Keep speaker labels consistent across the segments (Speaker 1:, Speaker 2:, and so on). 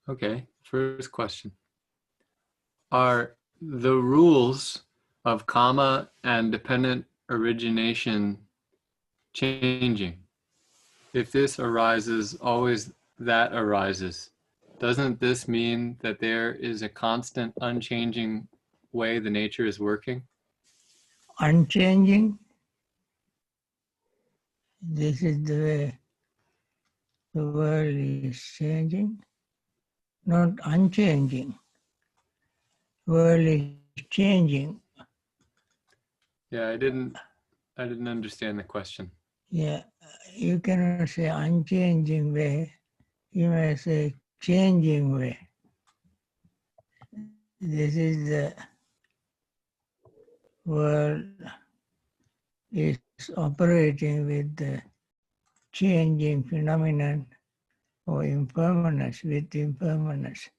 Speaker 1: Okay, first question. Are the rules of Kamma and Dependent Origination changing? If this arises, always that arises. Doesn't this mean that there is a constant, unchanging way the nature is working?
Speaker 2: Unchanging, this is the way the world is changing, not unchanging. World is changing.
Speaker 1: Yeah, I didn't understand the question.
Speaker 2: Yeah, you cannot say unchanging way. You may say changing way. This is the world is operating with the changing phenomenon or impermanence, with impermanence.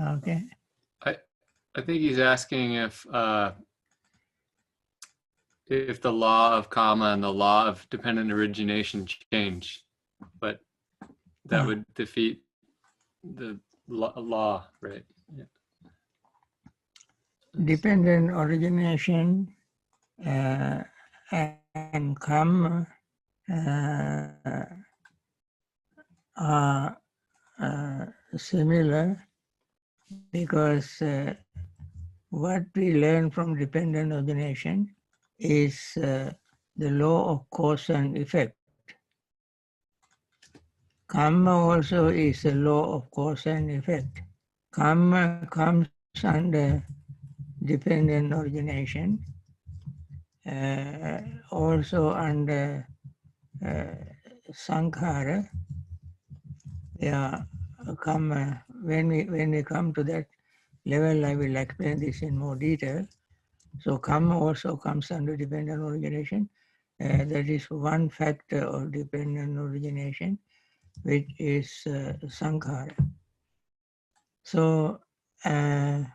Speaker 2: Okay.
Speaker 1: I think he's asking if the law of Kamma and the law of dependent origination change, but that would defeat the law, right? Yeah.
Speaker 2: Dependent origination and Kamma are similar because what we learn from dependent origination is the law of cause and effect. Kamma also is a law of cause and effect. Kamma comes under dependent origination, also under sankhara. Yeah, Kamma. When we come to that level, I will explain this in more detail. So Kamma also comes under dependent origination. That is one factor of dependent origination, which is sankhara. So the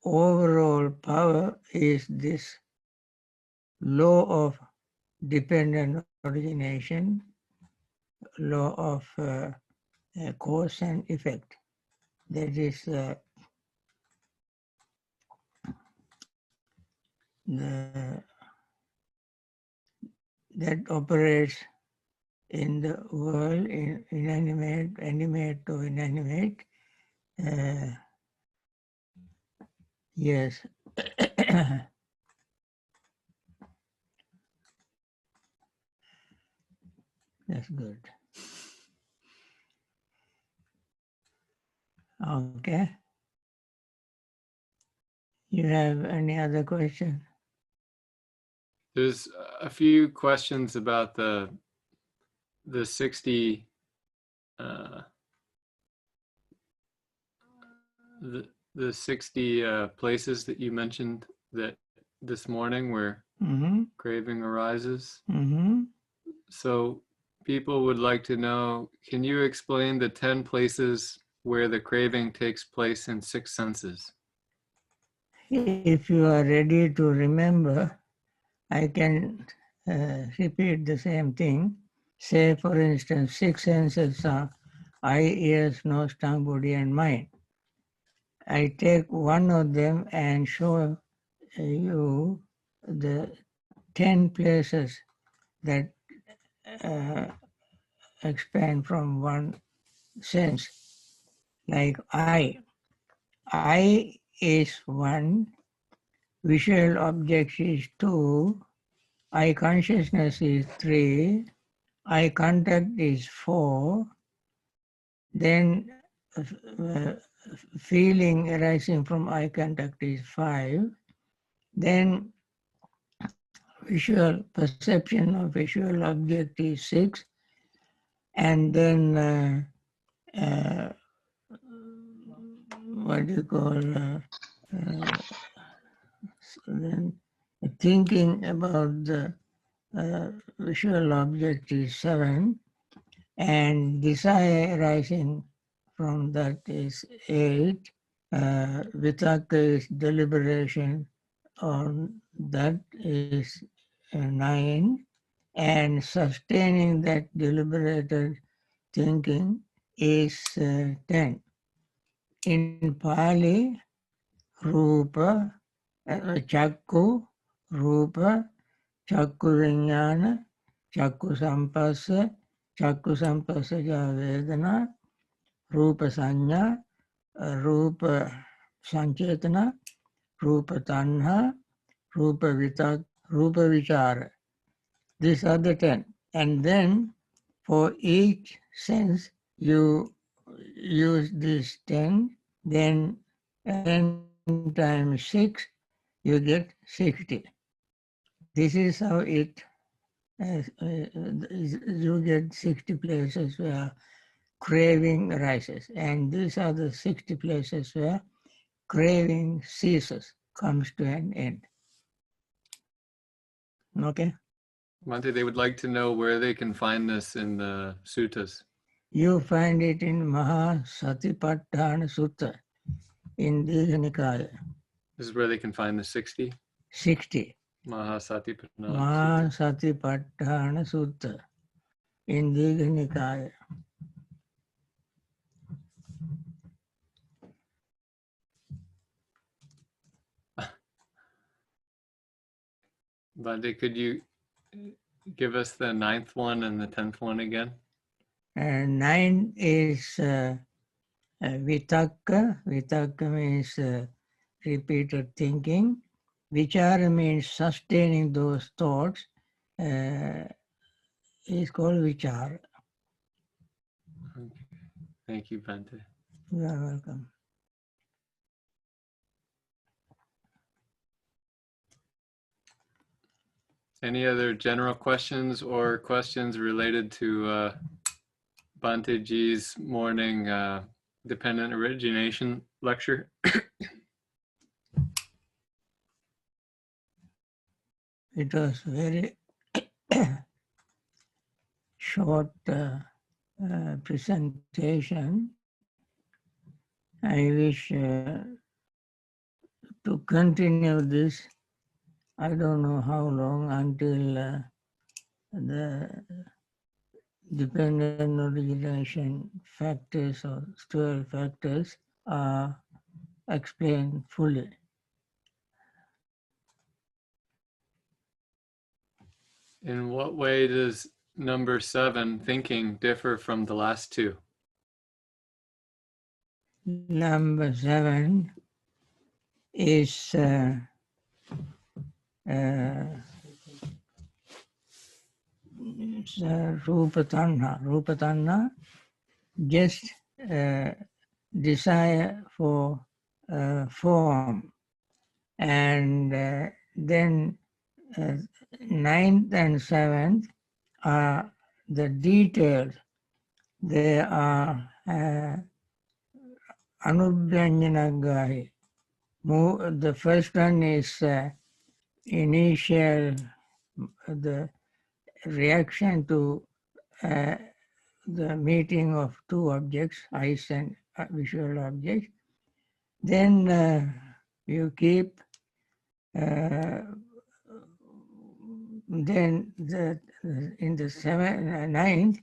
Speaker 2: overall power is this law of dependent origination, law of cause and effect. That is that operates in the world, in inanimate, animate to inanimate. Yes. That's good. Okay. You have any other question?
Speaker 1: There's a few questions about the 60 the 60 places that you mentioned that this morning where craving arises. So people would like to know, can you explain the 10 places where the craving takes place in 6 senses?
Speaker 2: If you are ready to remember, I can repeat the same thing. Say, for instance, 6 senses are eye, ears, nose, tongue, body, and mind. I take one of them and show you the 10 places that expand from one sense. Like eye. Eye is 1, visual objects is 2, eye consciousness is 3, eye contact is 4, then feeling arising from eye contact is 5, then visual perception of visual object is 6, and then what do you call then thinking about the visual object is 7, and desire arising from that is 8. Vitakka is deliberation on that is 9. and sustaining that deliberated thinking is 10. In Pali, Rupa, Chakku, Rupa, Chakku Vijnana, Chakku Sampasaja Vedana, Rupa Sanya, Rupa Sanchetana, Rupa Tanha, Rupa Vichara. These are the 10. And then for each sense you use these 10, then 10 times 6, you get 60. This is how it, you get 60 places where craving arises. And these are the 60 places where craving ceases, comes to an end. Okay?
Speaker 1: Bhante, they would like to know where they can find this in the suttas.
Speaker 2: You find it in Mahasatipatthana Sutta in Digha Nikaya.
Speaker 1: This is where they can find the 60?
Speaker 2: 60.
Speaker 1: Mahasatipatthana Sutta.
Speaker 2: Mahasatipatthana Sutta in Digha Nikaya.
Speaker 1: Bhante, could you give us the 9th one and the 10th one again?
Speaker 2: 9 is vitakka. Vitakka means repeated thinking. Vichara means sustaining those thoughts. Is called vichara.
Speaker 1: Okay. Thank you, Bhante.
Speaker 2: You are welcome.
Speaker 1: Any other general questions or questions related to Bhante Ji's morning dependent origination lecture?
Speaker 2: It was very short presentation. I wish to continue this. I don't know how long until the dependent origination factors or 12 factors are explained fully.
Speaker 1: In what way does number 7, thinking, differ from the last two?
Speaker 2: Number 7 is Rupatanha. Rupatanha, just desire for form. And then 9th and 7th are the details. They are Anubhyanjanagahi. The first one is initial, the reaction to the meeting of two objects, eyes and visual objects. Then you keep, then in the 9th,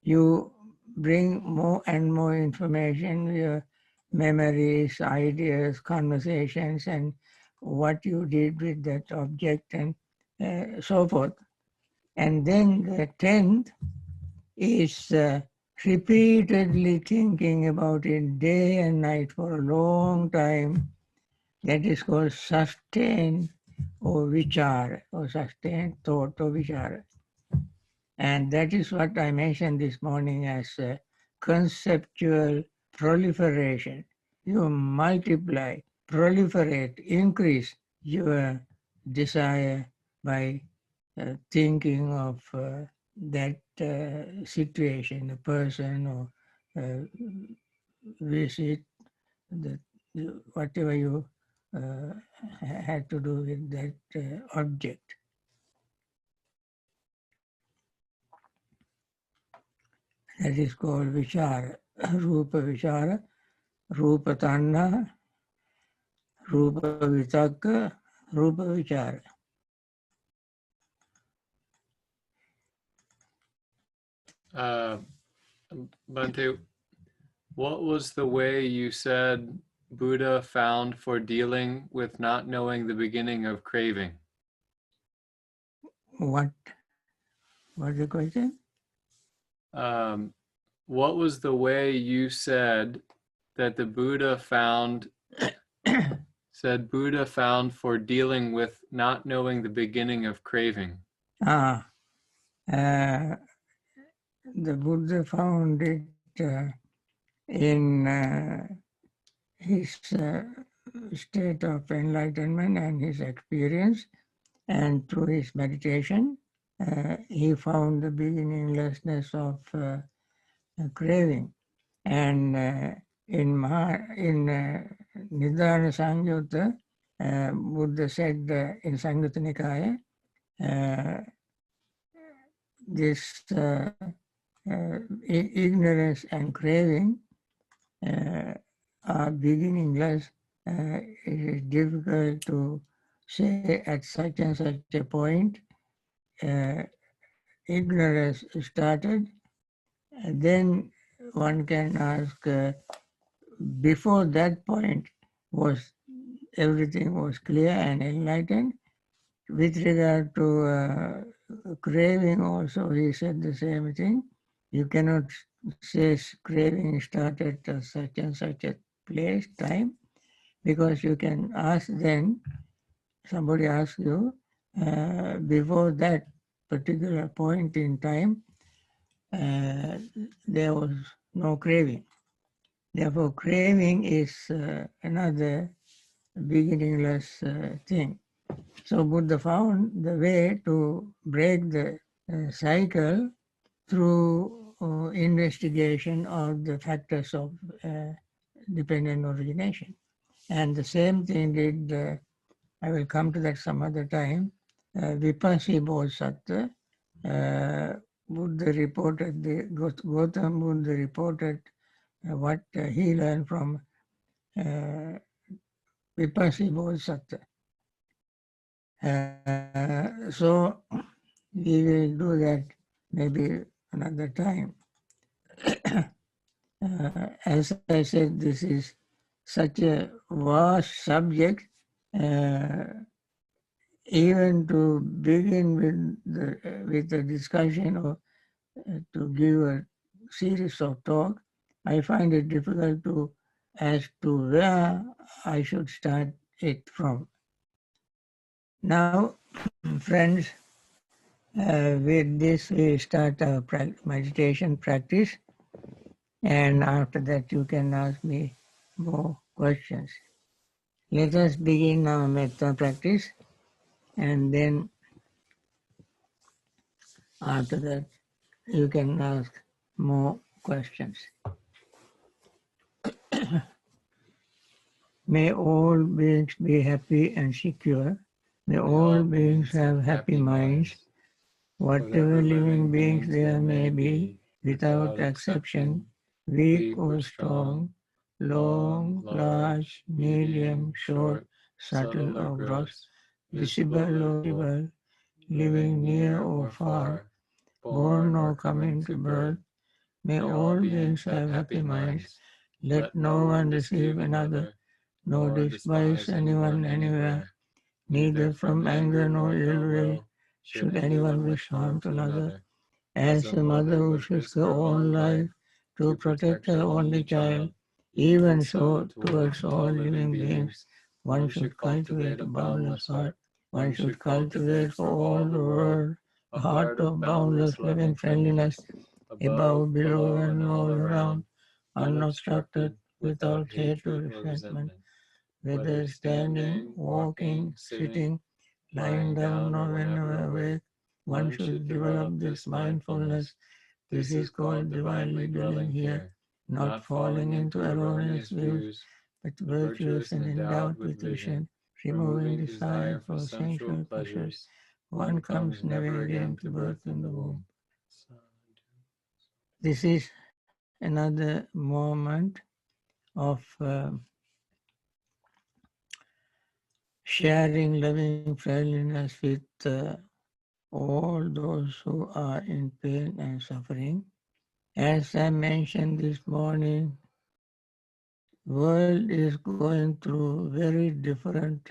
Speaker 2: you bring more and more information, your memories, ideas, conversations, and what you did with that object and so forth. And then the 10th is repeatedly thinking about it day and night for a long time. That is called sustained or vichara, or sustained thought or vichara. And that is what I mentioned this morning as conceptual proliferation. You multiply, proliferate, increase your desire by thinking of that situation, a person or visit, whatever you had to do with that object. That is called vichara, rupa vichara, rupa tanha, rupa vitakka, rupa vichara.
Speaker 1: Uh, Bhante, what was the way you said Buddha found for dealing with not knowing the beginning of craving?
Speaker 2: What was the question?
Speaker 1: Um, what was the way you said that the Buddha found for dealing with not knowing the beginning of craving?
Speaker 2: Ah, uh, the Buddha found it in his state of enlightenment and his experience, and through his meditation, he found the beginninglessness of craving. And in Nidana Samyutta, Buddha said in Samyutta Nikaya, this ignorance and craving are beginningless. It is difficult to say at such and such a point ignorance started. And then one can ask, before that point, was everything was clear and enlightened? With regard to craving also, he said the same thing. You cannot say craving started at such and such a place, time, because you can ask then, somebody asks you, before that particular point in time, there was no craving. Therefore, craving is another beginningless thing. So Buddha found the way to break the cycle through investigation of the factors of dependent origination. And the same thing did, I will come to that some other time, Vipassi Bodhisattva. Buddha reported, Gautam Buddha reported what he learned from Vipassi Bodhisattva. So we will do that maybe another time. As I said, this is such a vast subject. Even to begin with the discussion or to give a series of talk, I find it difficult to as to where I should start it from. Now, friends, with this we start our meditation practice, and after that you can ask me more questions. Let us begin our metta practice, and then after that you can ask more questions. May all beings be happy and secure. May all beings have happy minds. Whatever living beings there may be, without exception, weak or strong, long, large, medium, short, subtle or gross, visible or invisible, living near or far, born or coming to birth, may all beings have happy minds. Let no one deceive another, nor despise anyone anywhere, neither from anger nor ill will should anyone wish harm to another. As a mother wishes her own life to protect her only child, even so towards all living beings, one should cultivate a boundless heart. One should cultivate for all the world a heart of boundless loving friendliness, above, below, and all around, unobstructed, without hate or resentment, whether standing, walking, sitting, lying down, or whenever awake. One should develop this mindfulness. This is called divinely dwelling here, not falling into erroneous views, but virtuous and endowed with vision, removing desire for sensual pleasures. One comes never again to birth in the womb. This is another moment of sharing loving friendliness with all those who are in pain and suffering. As I mentioned this morning, world is going through very different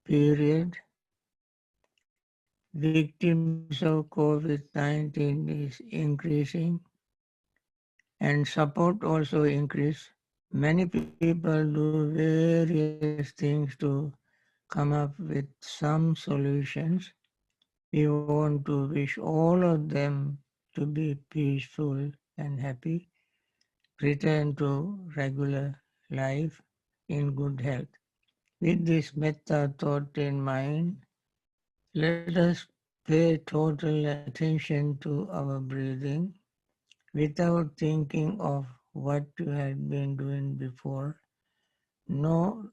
Speaker 2: period. Victims of COVID-19 is increasing and support also increase. Many people do various things to come up with some solutions. We want to wish all of them to be peaceful and happy, return to regular life in good health. With this metta thought in mind, let us pay total attention to our breathing without thinking of what you had been doing before. Nor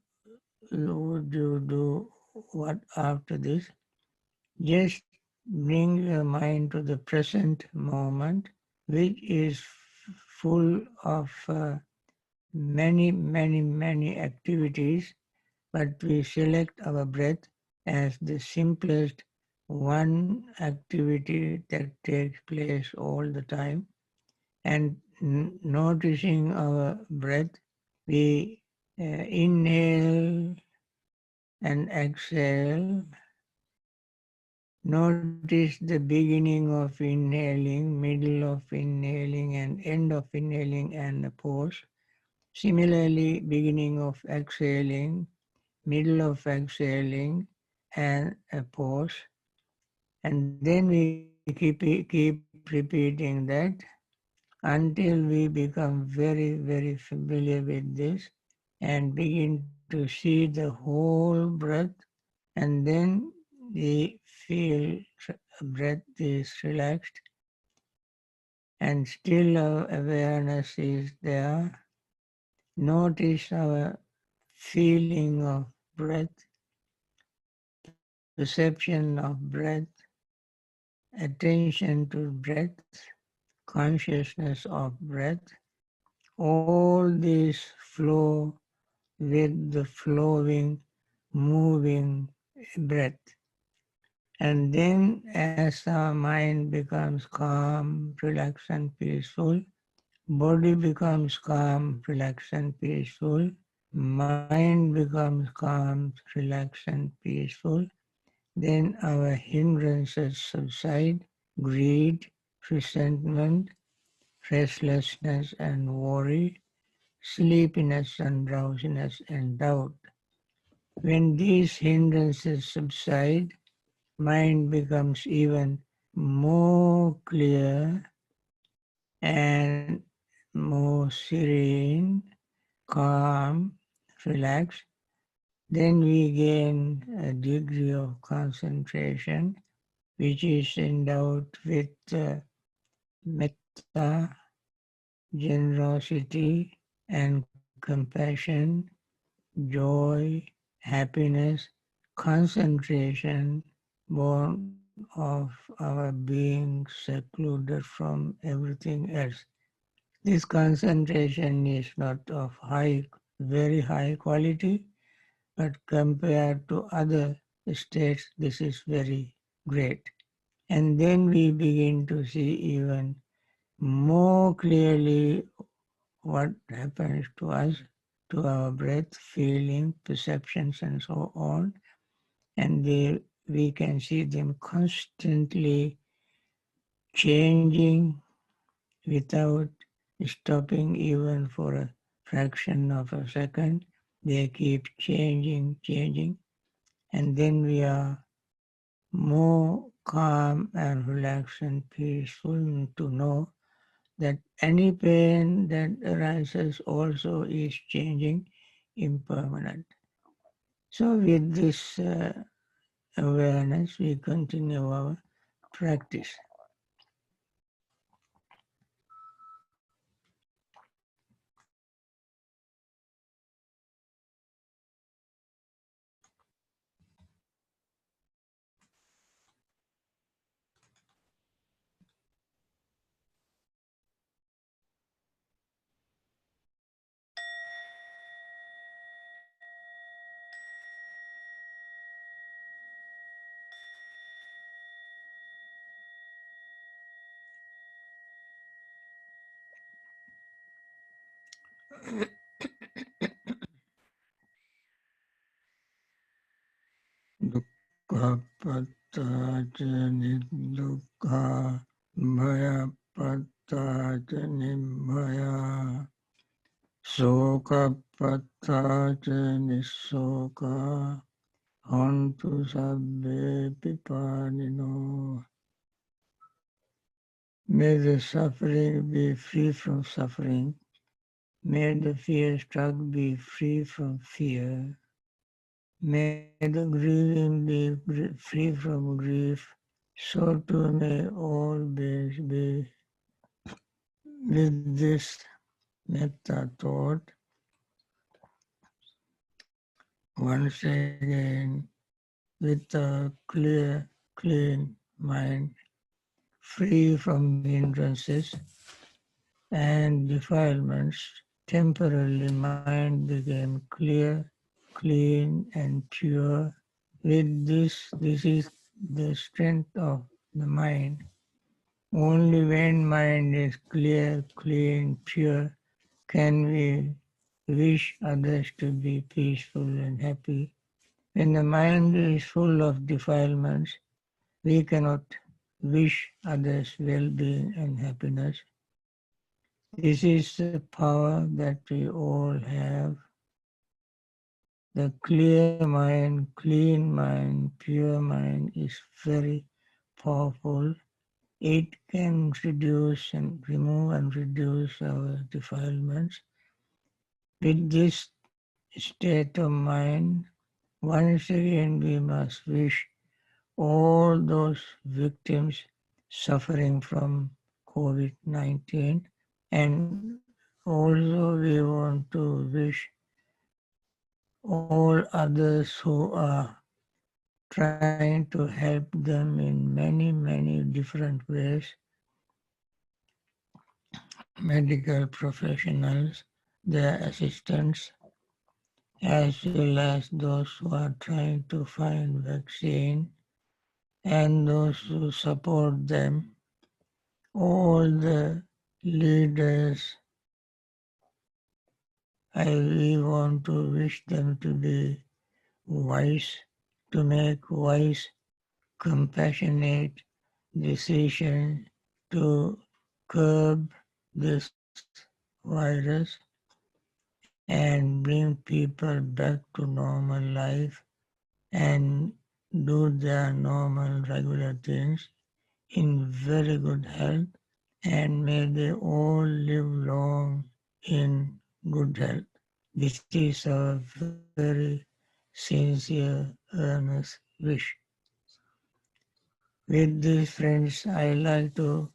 Speaker 2: would you do what after this. Just bring your mind to the present moment, which is full of many activities, but we select our breath as the simplest one activity that takes place all the time. And noticing our breath, we inhale and exhale. Notice the beginning of inhaling, middle of inhaling, and end of inhaling, and a pause. Similarly, beginning of exhaling, middle of exhaling, and a pause. And then we keep repeating that until we become very familiar with this and begin to see the whole breath, and then we feel breath is relaxed and still our awareness is there. Notice our feeling of breath, perception of breath, attention to breath, consciousness of breath. All these flow with the flowing, moving breath. And then as our mind becomes calm, relaxed and peaceful, body becomes calm, relaxed and peaceful, mind becomes calm, relaxed and peaceful, then our hindrances subside, greed, resentment, restlessness and worry, sleepiness and drowsiness and doubt. When these hindrances subside, mind becomes even more clear and more serene, calm, relaxed. Then we gain a degree of concentration which is endowed with metta, generosity, and compassion, joy, happiness, concentration, born of our being secluded from everything else. This concentration is not of very high quality, but compared to other states, this is very great. And then we begin to see even more clearly what happens to us, to our breath, feeling, perceptions, and so on. And we can see them constantly changing without stopping even for a fraction of a second. They keep changing, and then we are more calm and relaxed and peaceful to know that any pain that arises also is changing, impermanent. So with this awareness, we continue our practice. Dukkha pattaja nidukkha bhaya pattaja nibhaya soka pattaja nisoka hantu sabbe pipanino. May the suffering be free from suffering. May the fear struck be free from fear. May the grieving be free from grief. So too may all beings be. With this metta thought, once again, with a clear, clean mind, free from hindrances and defilements, temporarily mind became clear, clean and pure. With this is the strength of the mind. Only when mind is clear, clean, pure, can we wish others to be peaceful and happy. When the mind is full of defilements, we cannot wish others well-being and happiness. This is the power that we all have. The clear mind, clean mind, pure mind is very powerful. It can reduce and remove and reduce our defilements. With this state of mind, once again we must wish all those victims suffering from COVID-19, and also we want to wish all others who are trying to help them in many, many different ways, medical professionals, their assistants, as well as those who are trying to find vaccine and those who support them, all the leaders. We want to wish them to be wise, to make wise, compassionate decisions to curb this virus and bring people back to normal life and do their normal regular things in very good health, and may they all live long in good health. This is a very sincere, earnest wish. With these friends, I like to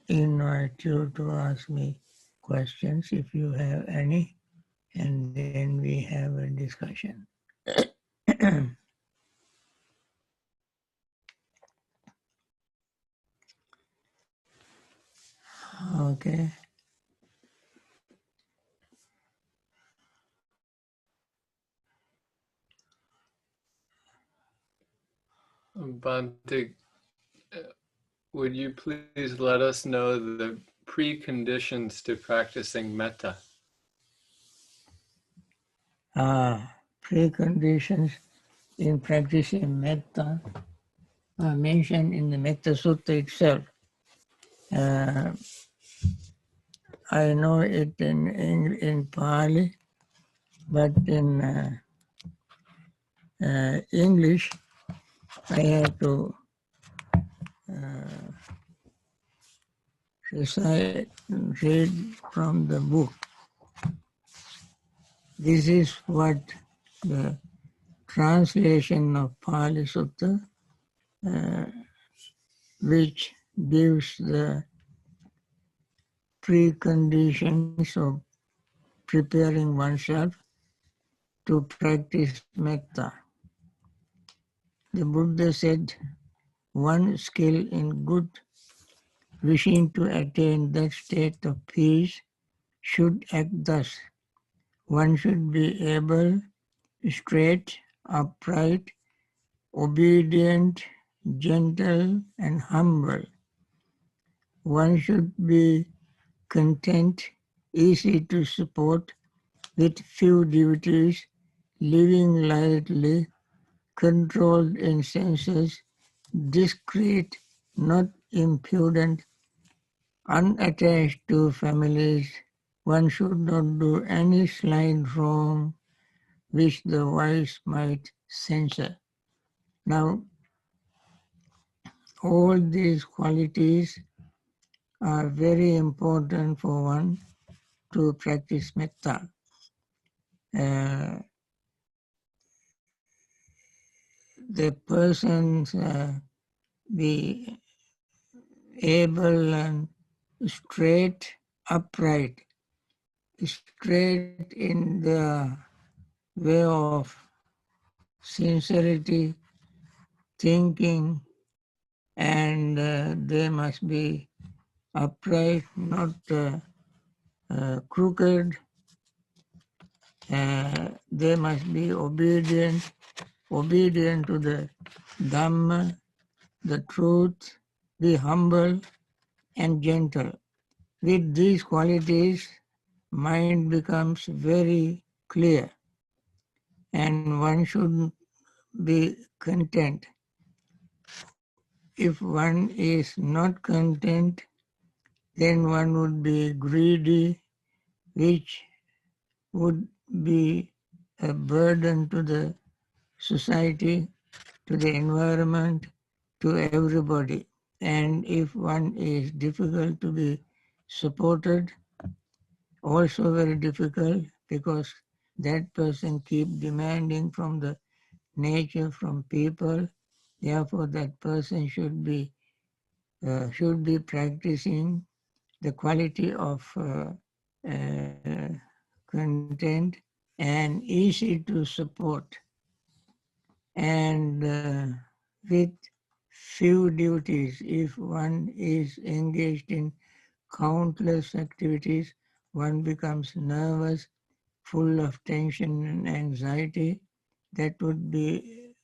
Speaker 2: invite you to ask me questions if you have any, and then we have a discussion. Okay.
Speaker 1: Bhante, would you please let us know the preconditions to practicing metta?
Speaker 2: Preconditions in practicing metta are mentioned in the Metta Sutta itself. I know it in Pali, but in English, I have to read from the book. This is what the translation of Pali Sutta, which gives the preconditions of preparing oneself to practice metta. The Buddha said, one skill in good, wishing to attain that state of peace, should act thus. One should be able, straight, upright, obedient, gentle, and humble. One should be content, easy to support, with few duties, living lightly, controlled in senses, discreet, not impudent, unattached to families. One should not do any slight wrong which the wise might censure. Now, all these qualities are very important for one to practice metta. The persons be able and straight, upright, straight in the way of sincerity, thinking, and they must be upright, not crooked. They must be obedient to the Dhamma, the truth, be humble and gentle. With these qualities, mind becomes very clear, and one should be content. If one is not content, then one would be greedy, which would be a burden to the society, to the environment, to everybody. And if one is difficult to be supported, also very difficult, because that person keep demanding from the nature, from people. Therefore, that person should be practicing the quality of content and easy to support, and with few duties. If one is engaged in countless activities, one becomes nervous, full of tension and anxiety. That would be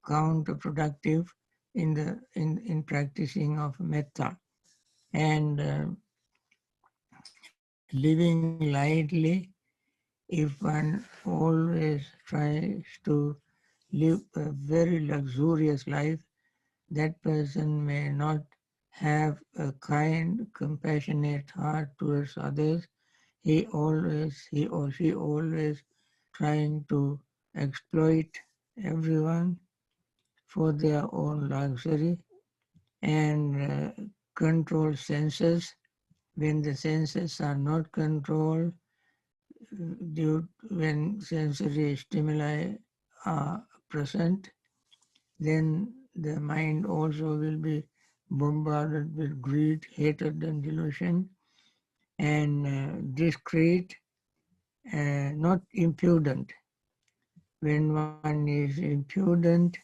Speaker 2: counterproductive in practicing of metta. And living lightly, if one always tries to live a very luxurious life, that person may not have a kind, compassionate heart towards others. He or she always trying to exploit everyone for their own luxury, and control senses. When the senses are not controlled, when sensory stimuli are present, then the mind also will be bombarded with greed, hatred, and delusion, and discreet, not impudent. When one is impudent,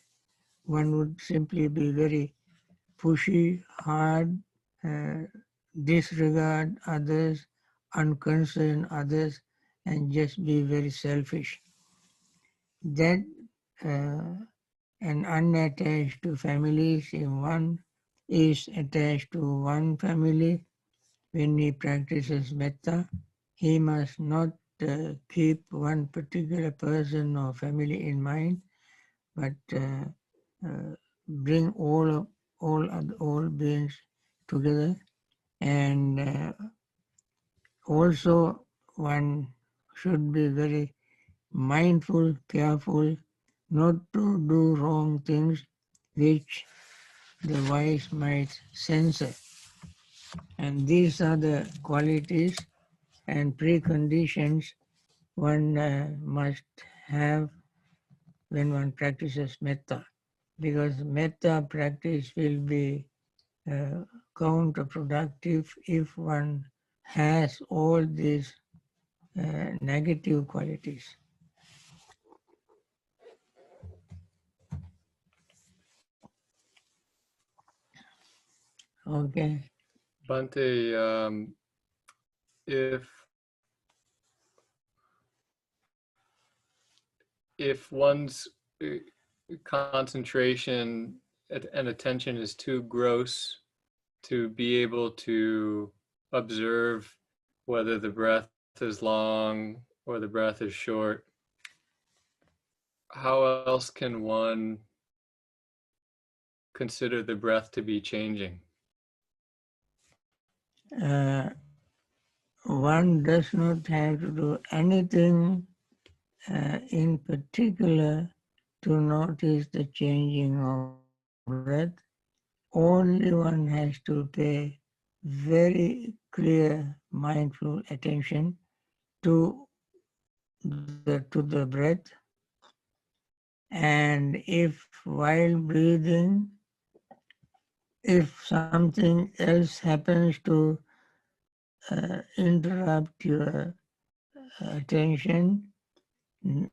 Speaker 2: one would simply be very pushy, hard, uh, disregard others, unconcern others, and just be very selfish. That and unattached to families, if one is attached to one family, when he practices metta, he must not keep one particular person or family in mind, but bring all beings together. And also one should be very mindful, careful, not to do wrong things which the wise might censor. And these are the qualities and preconditions one must have when one practices metta. Because metta practice will be counterproductive if one has all these negative qualities. Okay.
Speaker 1: Bhante, if one's concentration and attention is too gross to be able to observe whether the breath is long or the breath is short, how else can one consider the breath to be changing?
Speaker 2: One does not have to do anything in particular to notice the changing of breath. Only one has to pay very clear, mindful attention to the breath. And if while breathing, if something else happens to interrupt your attention,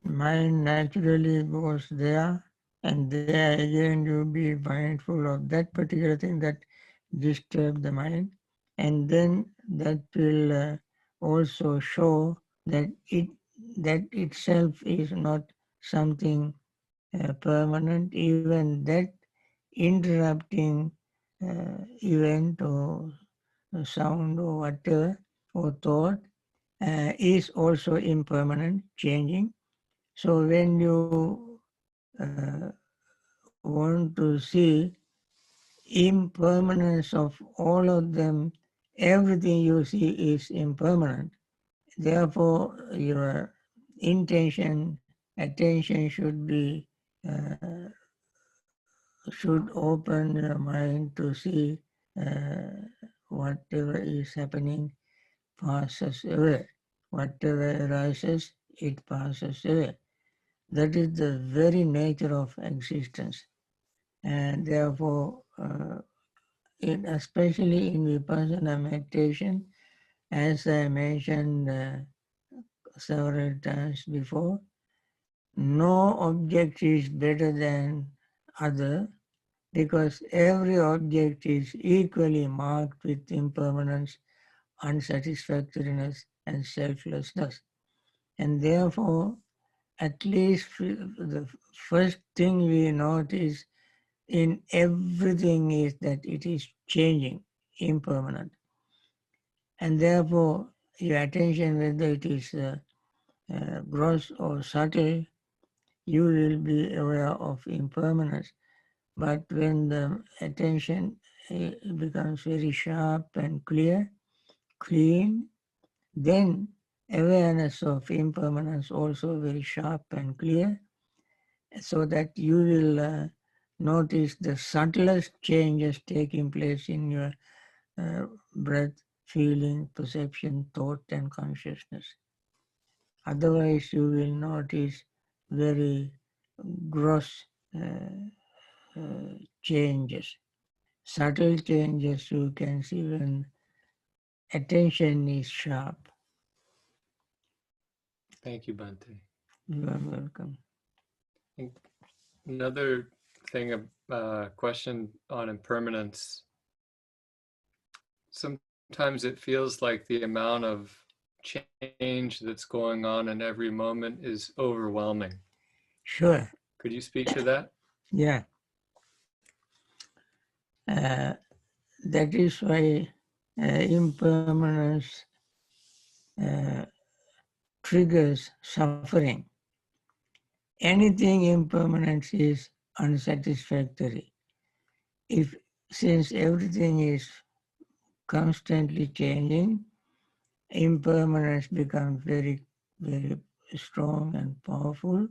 Speaker 2: mind naturally goes there, and there again you be mindful of that particular thing that disturbs the mind, and then that will also show that that itself is not something permanent. Even that interrupting event or sound or whatever or thought is also impermanent, changing. So when you want to see impermanence of all of them, everything you see is impermanent. Therefore, your intention, attention uh, should open your mind to see uh, whatever is happening passes away. Whatever arises, it passes away. That is the very nature of existence. And therefore, especially in Vipassana meditation, as I mentioned several times before, no object is better than other because every object is equally marked with impermanence, unsatisfactoriness, and selflessness. And therefore, at least the first thing we notice in everything is that it is changing, impermanent. And therefore, your attention, whether it is gross or subtle, you will be aware of impermanence. But when the attention becomes very sharp and clear, clean, then awareness of impermanence also very sharp and clear, so that you will notice the subtlest changes taking place in your breath, feeling, perception, thought, and consciousness. Otherwise, you will notice very gross changes. Subtle changes you can see when attention is sharp.
Speaker 1: Thank you, Bhante.
Speaker 2: You are welcome.
Speaker 1: Another thing, question on impermanence. Sometimes it feels like the amount of change that's going on in every moment is overwhelming.
Speaker 2: Sure.
Speaker 1: Could you speak to that?
Speaker 2: Yeah. That is why impermanence triggers suffering. Anything impermanent is unsatisfactory. If since everything is constantly changing, impermanence becomes very, very strong and powerful,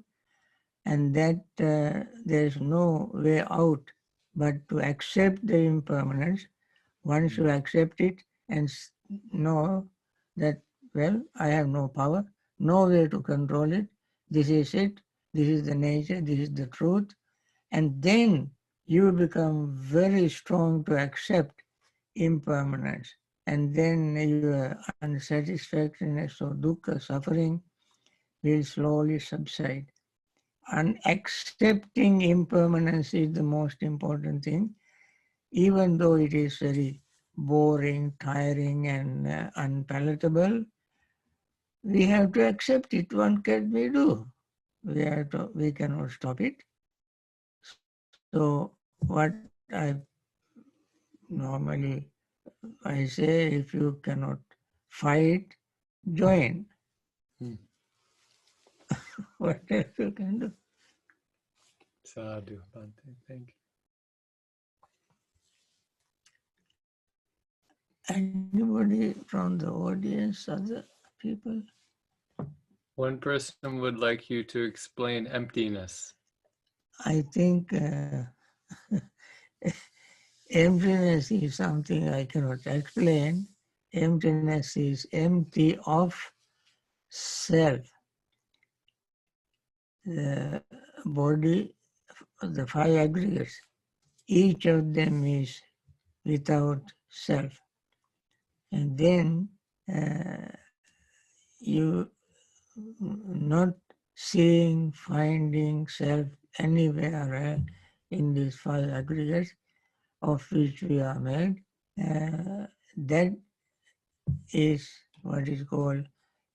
Speaker 2: and that there is no way out but to accept the impermanence. Once you accept it and know that, well, I have no power, no way to control it, this is it, this is the nature, this is the truth, and then you become very strong to accept impermanence, and then your unsatisfactoriness or dukkha, suffering, will slowly subside. And accepting impermanence is the most important thing, even though it is very boring, tiring, and unpalatable. We have to accept it. What can we do? We cannot stop it. So what normally I say, if you cannot fight, join.
Speaker 1: Hmm.
Speaker 2: What else you can do?
Speaker 1: Sadhu, Bhante. Thank you.
Speaker 2: Anybody from the audience, other people?
Speaker 1: One person would like you to explain emptiness.
Speaker 2: I think emptiness is something I cannot explain. Emptiness is empty of self. The body, the five aggregates, each of them is without self. And then you not seeing, finding self anywhere in these five aggregates of which we are made, that is what is called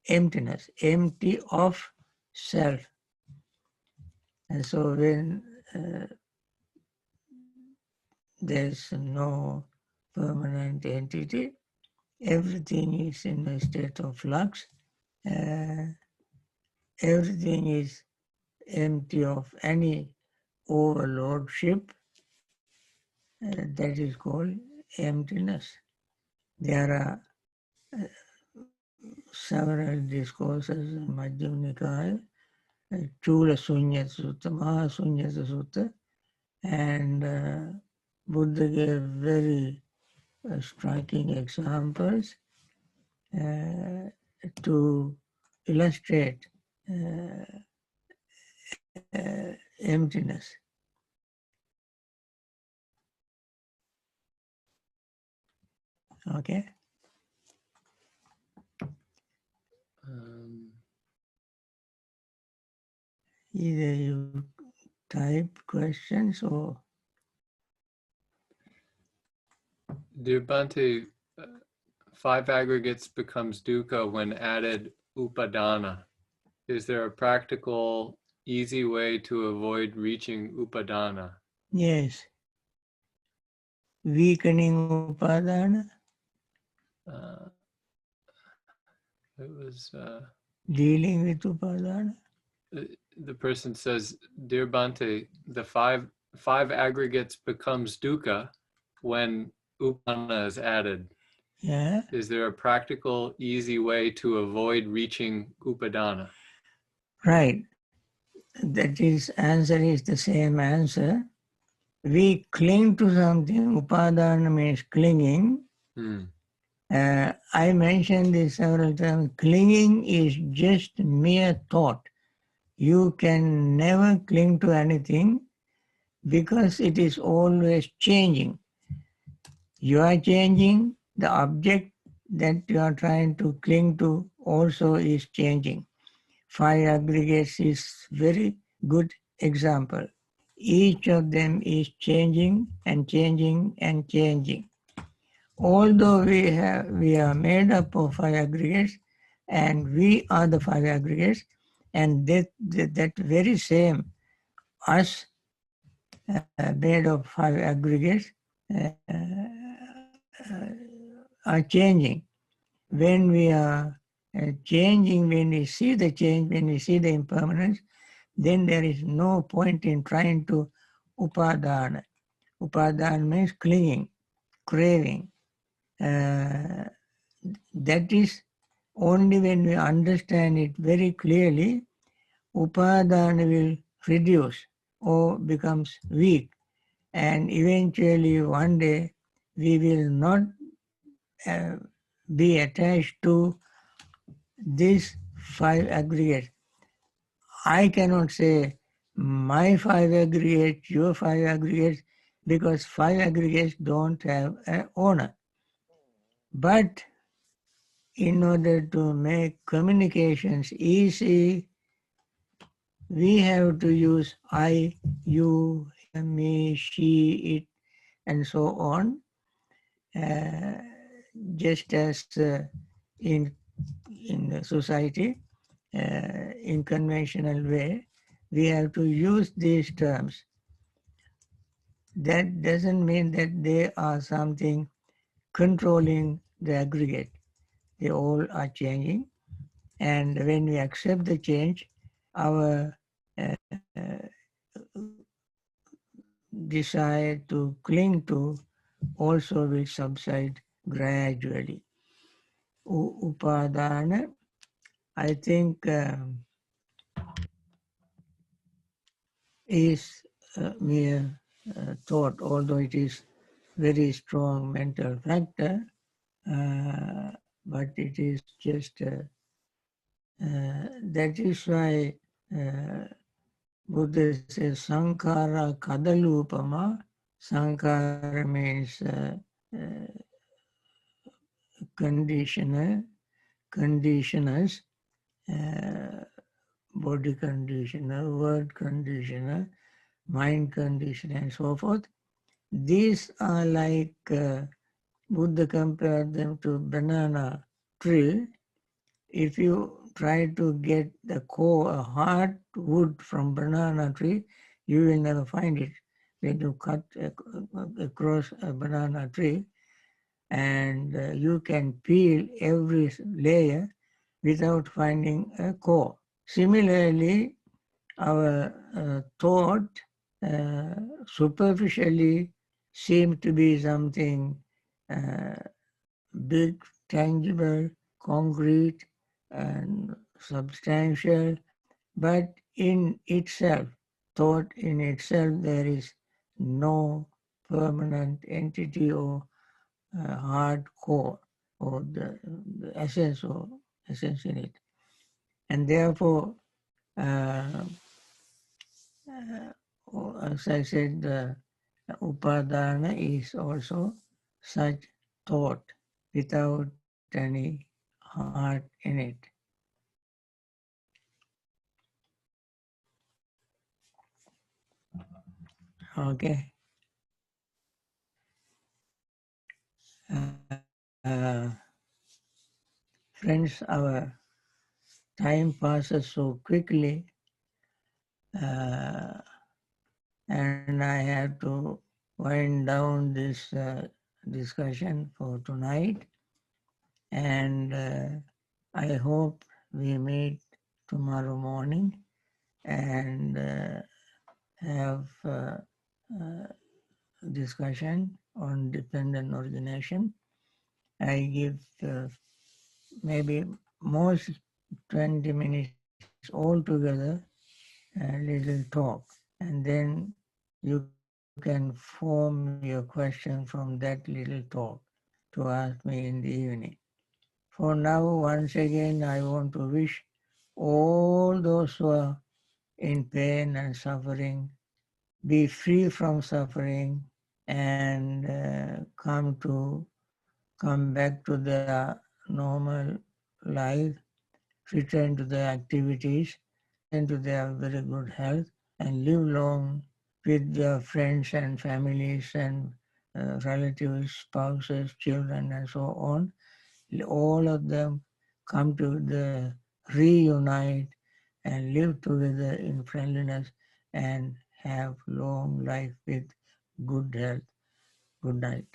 Speaker 2: emptiness, empty of self. And so when there is no permanent entity, everything is in a state of flux, everything is empty of any overlordship, that is called emptiness. There are several discourses in Madhyama Nikaya, Chula Sunyata Sutta, Mahasunyata Sutta, and Buddha gave very striking examples to illustrate emptiness. Okay? Either you type questions or...
Speaker 1: Dear Bhante, five aggregates becomes dhukka when added upadhana. Is there a practical, easy way to avoid reaching upadhana?
Speaker 2: Yes. Weakening upadhana.
Speaker 1: It was
Speaker 2: Dealing with upadhana.
Speaker 1: the person says, "Dear Bhante, the five aggregates becomes dhukka when upadhana is added.
Speaker 2: Yeah.
Speaker 1: Is there a practical, easy way to avoid reaching upadhana?"
Speaker 2: Right. That is, answer is the same answer. We cling to something. Upadhana means clinging. I mentioned this several times. Clinging is just mere thought. You can never cling to anything because it is always changing. You are changing, the object that you are trying to cling to also is changing. Five aggregates is very good example. Each of them is changing and changing and changing. Although we are made up of five aggregates, and we are the five aggregates, and that very same us made of five aggregates are changing. When we are changing, when we see the change, when we see the impermanence, then there is no point in trying to upadhana. Upadhana means clinging, craving. That is only when we understand it very clearly, upadhana will reduce or becomes weak. And eventually one day we will not be attached to these five aggregates. I cannot say my five aggregates, your five aggregates, because five aggregates don't have an owner. But in order to make communications easy, we have to use I, you, me, she, it, and so on. Just as in the society, in conventional way, we have to use these terms. That doesn't mean that they are something controlling the aggregate. They all are changing. And when we accept the change, our desire to cling to also will subside gradually. Upadhana, I think, is mere thought, although it is very strong mental factor, but it is just, that is why Buddha says, Sankara kadalupama. Sankara means conditioner, conditioners, uh, body conditioner, word conditioner, mind conditioner, and so forth. These are like, Buddha compared them to banana tree. If you try to get the core, a hard wood from banana tree, you will never find it. When you cut across a banana tree, and you can peel every layer without finding a core. Similarly, our thought superficially seem to be something big, tangible, concrete, and substantial, but in itself, thought in itself, there is no permanent entity or hard core or the essence or essence in it. And therefore, as I said, the upadhana is also such thought without any heart in it. Okay. Uh, Friends, our time passes so quickly, uh, and I have to wind down this discussion for tonight. And I hope we meet tomorrow morning and have discussion on dependent origination. I give maybe most 20 minutes altogether a little talk, and then you can form your question from that little talk to ask me in the evening. For now, once again, I want to wish all those who are in pain and suffering be free from suffering and come back to their normal life, return to their activities, return to their very good health, and live long with their friends and families and relatives, spouses, children, and so on. All of them come to the reunite and live together in friendliness and have long life with good health. Good night.